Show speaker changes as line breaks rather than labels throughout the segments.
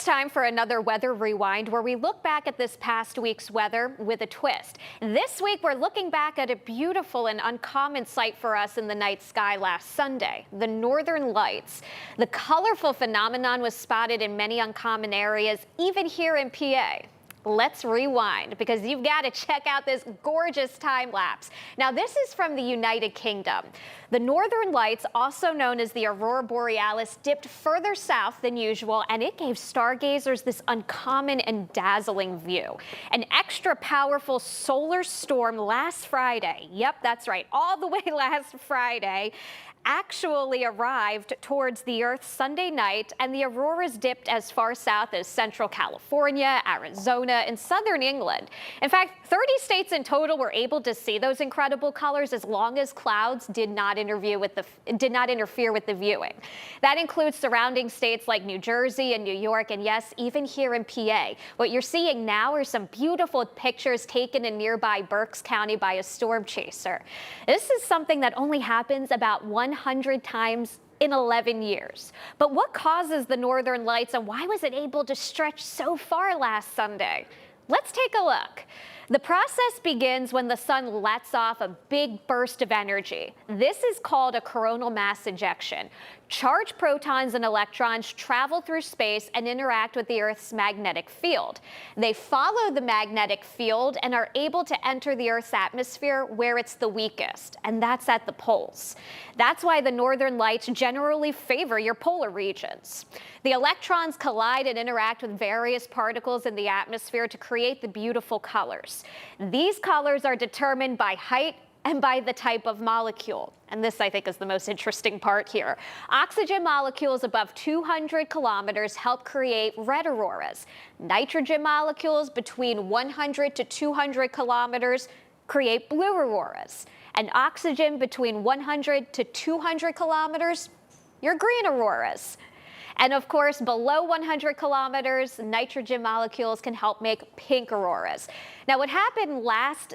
It's time for another weather rewind where we look back at this past week's weather with a twist. This week, we're looking back at a beautiful and uncommon sight for us in the night sky last Sunday, the Northern Lights. The colorful phenomenon was spotted in many uncommon areas, even here in PA. Let's rewind because you've got to check out this gorgeous time lapse. Now, this is from the United Kingdom. The Northern Lights, also known as the Aurora Borealis, dipped further south than usual, and it gave stargazers this uncommon and dazzling view. An extra powerful solar storm last Friday, yep, that's right, all the way last Friday, actually arrived towards the Earth Sunday night, and the auroras dipped as far south as Central California, Arizona, and southern England. In fact, 30 states in total were able to see those incredible colors as long as clouds did not interfere with the viewing. That includes surrounding states like New Jersey and New York, and yes, even here in PA. What you're seeing now are some beautiful pictures taken in nearby Berks County by a storm chaser. This is something that only happens about 100 times in 11 years. But what causes the Northern Lights, and why was it able to stretch so far last Sunday? Let's take a look. The process begins when the sun lets off a big burst of energy. This is called a coronal mass ejection. Charged protons and electrons travel through space and interact with the Earth's magnetic field. They follow the magnetic field and are able to enter the Earth's atmosphere where it's the weakest, and that's at the poles. That's why the Northern Lights generally favor your polar regions. The electrons collide and interact with various particles in the atmosphere to create the beautiful colors. These colors are determined by height and by the type of molecule. And this, I think, is the most interesting part here. Oxygen molecules above 200 kilometers help create red auroras. Nitrogen molecules between 100 to 200 kilometers create blue auroras. And oxygen between 100 to 200 kilometers, your green auroras. And of course, below 100 kilometers, nitrogen molecules can help make pink auroras. Now, what happened last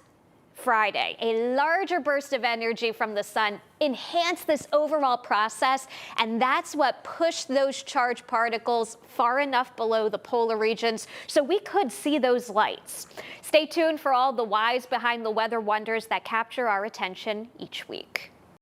Friday, a larger burst of energy from the sun enhanced this overall process, and that's what pushed those charged particles far enough below the polar regions so we could see those lights. Stay tuned for all the whys behind the weather wonders that capture our attention each week.